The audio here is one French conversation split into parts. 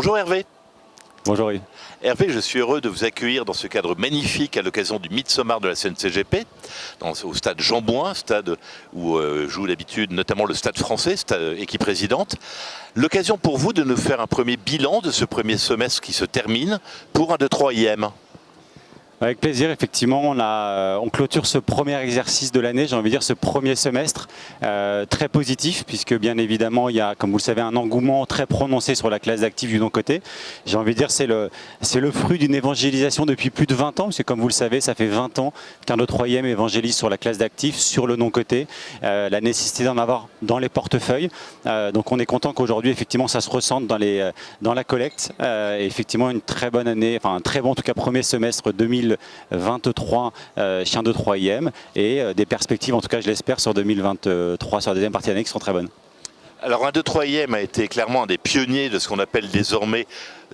Bonjour Hervé. Bonjour Yves. Hervé, je suis heureux de vous accueillir dans ce cadre magnifique à l'occasion du Midsommar de la CNCGP, au stade Jean Bouin, stade où joue d'habitude notamment le stade français, équipe résidente. L'occasion pour vous de nous faire un premier bilan de ce premier semestre qui se termine pour un 2-3 IM. Avec plaisir, effectivement, on clôture ce premier exercice de l'année, j'ai envie de dire ce premier semestre, très positif, puisque bien évidemment, il y a, comme vous le savez, un engouement très prononcé sur la classe d'actifs du non-coté. J'ai envie de dire c'est le fruit d'une évangélisation depuis plus de 20 ans, parce que comme vous le savez, ça fait 20 ans qu'un 2-3e évangélise sur la classe d'actifs, sur le non-coté, la nécessité d'en avoir dans les portefeuilles. Donc on est content qu'aujourd'hui, effectivement, ça se ressente dans la collecte. Et effectivement, une très bonne année, enfin un très bon, en tout cas, premier semestre 2023 chez un 2-3 IM et des perspectives, en tout cas je l'espère, sur 2023, sur la deuxième partie d'année qui seront très bonnes. Alors un 2-3 IM a été clairement un des pionniers de ce qu'on appelle désormais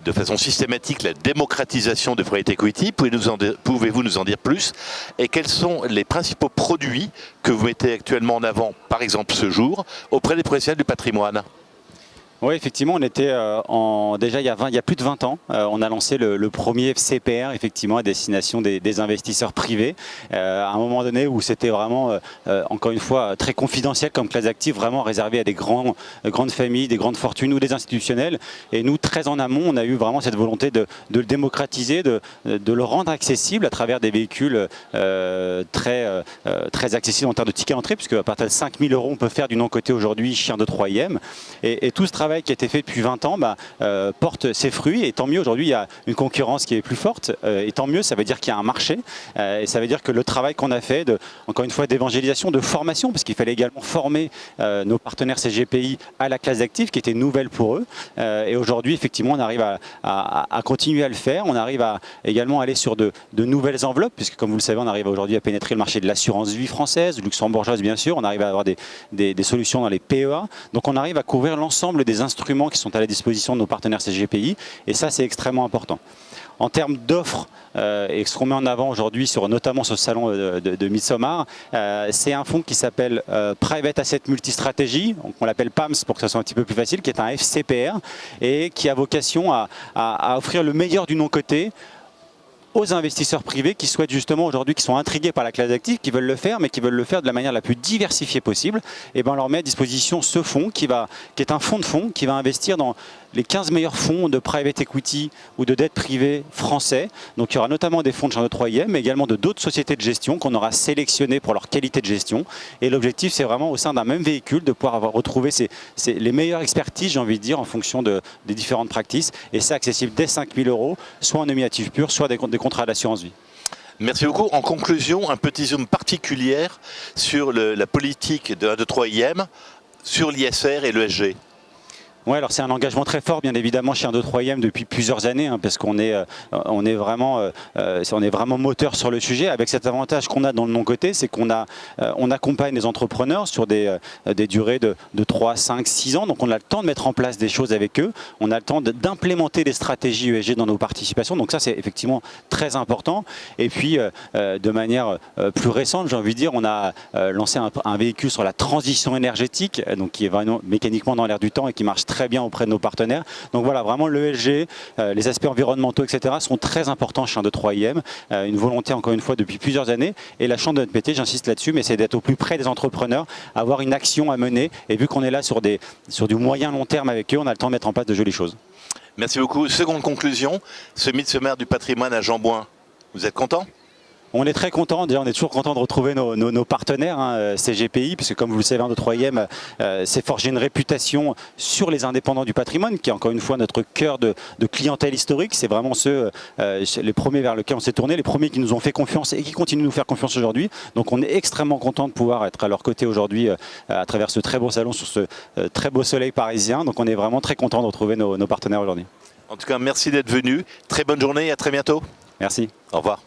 de façon systématique la démocratisation de private equity. Pouvez-vous nous en dire plus? Et quels sont les principaux produits que vous mettez actuellement en avant, par exemple ce jour, auprès des professionnels du patrimoine? Oui, effectivement, on était déjà il y a plus de 20 ans, on a lancé le premier FCPR effectivement à destination des investisseurs privés, à un moment donné où c'était vraiment, encore une fois, très confidentiel comme classe d'actifs, vraiment réservé à des grandes familles, des grandes fortunes ou des institutionnels. Et nous, très en amont, on a eu vraiment cette volonté de le démocratiser, de le rendre accessible à travers des véhicules très accessibles en termes de tickets d'entrée, puisque à partir de 5 000 €, on peut faire du non-coté aujourd'hui chez un 2-3 IM. Et tout ce travail qui a été fait depuis 20 ans porte ses fruits, et tant mieux. Aujourd'hui il y a une concurrence qui est plus forte, et tant mieux, ça veut dire qu'il y a un marché, et ça veut dire que le travail qu'on a fait, encore une fois, d'évangélisation, de formation, parce qu'il fallait également former nos partenaires CGPI à la classe d'actifs qui était nouvelle pour eux, et aujourd'hui effectivement on arrive à continuer à le faire. On arrive à également aller sur de nouvelles enveloppes, puisque comme vous le savez, on arrive aujourd'hui à pénétrer le marché de l'assurance vie française, luxembourgeoise bien sûr. On arrive à avoir des solutions dans les PEA, donc on arrive à couvrir l'ensemble des instruments qui sont à la disposition de nos partenaires CGPI, et ça c'est extrêmement important. En termes d'offres, et ce qu'on met en avant aujourd'hui, notamment sur ce salon de Midsommar, c'est un fonds qui s'appelle Private Asset Multistratégie, on l'appelle PAMS pour que ça soit un petit peu plus facile, qui est un FCPR et qui a vocation à offrir le meilleur du non-coté aux investisseurs privés qui souhaitent justement aujourd'hui, qui sont intrigués par la classe d'actifs, qui veulent le faire, mais qui veulent le faire de la manière la plus diversifiée possible. Et ben on leur met à disposition ce fonds qui est un fonds de fonds qui va investir dans les 15 meilleurs fonds de private equity ou de dette privée français. Donc il y aura notamment des fonds de Jean 3 IM, mais également de d'autres sociétés de gestion qu'on aura sélectionnées pour leur qualité de gestion. Et l'objectif, c'est vraiment au sein d'un même véhicule de pouvoir retrouver les meilleures expertises, j'ai envie de dire, en fonction des différentes practices. Et c'est accessible dès 5 000 €, soit en nominatif pur, soit des contrats d'assurance vie. Merci beaucoup. En conclusion, un petit zoom particulier sur la politique de 1-2-3 IM, sur l'ISR et l'ESG. Oui, alors c'est un engagement très fort, bien évidemment, chez un 2-3 IM depuis plusieurs années, parce qu'on est vraiment moteur sur le sujet, avec cet avantage qu'on a dans le non-coté, c'est qu'on accompagne les entrepreneurs sur des durées de 3, 5, 6 ans, donc on a le temps de mettre en place des choses avec eux, on a le temps d'implémenter des stratégies ESG dans nos participations, donc ça c'est effectivement très important. Et puis de manière plus récente, j'ai envie de dire, on a lancé un véhicule sur la transition énergétique, donc qui est vraiment mécaniquement dans l'air du temps et qui marche très bien auprès de nos partenaires. Donc voilà, vraiment l'ESG, les aspects environnementaux, etc. sont très importants chez un 2-3 IM. Une volonté, encore une fois, depuis plusieurs années. Et la chance de notre métier, j'insiste là-dessus, mais c'est d'être au plus près des entrepreneurs, avoir une action à mener. Et vu qu'on est là sur du moyen long terme avec eux, on a le temps de mettre en place de jolies choses. Merci beaucoup. Seconde conclusion, ce Midsommar du patrimoine à Jean Bouin, vous êtes content? On est très content, déjà on est toujours content de retrouver nos partenaires, CGPI, puisque comme vous le savez, un 2-3 IM s'est forgé une réputation sur les indépendants du patrimoine, qui est encore une fois notre cœur de clientèle historique. C'est vraiment les premiers vers lesquels on s'est tourné, les premiers qui nous ont fait confiance et qui continuent de nous faire confiance aujourd'hui. Donc on est extrêmement content de pouvoir être à leur côté aujourd'hui à travers ce très beau salon, sur ce très beau soleil parisien. Donc on est vraiment très content de retrouver nos partenaires aujourd'hui. En tout cas, merci d'être venu. Très bonne journée et à très bientôt. Merci. Au revoir.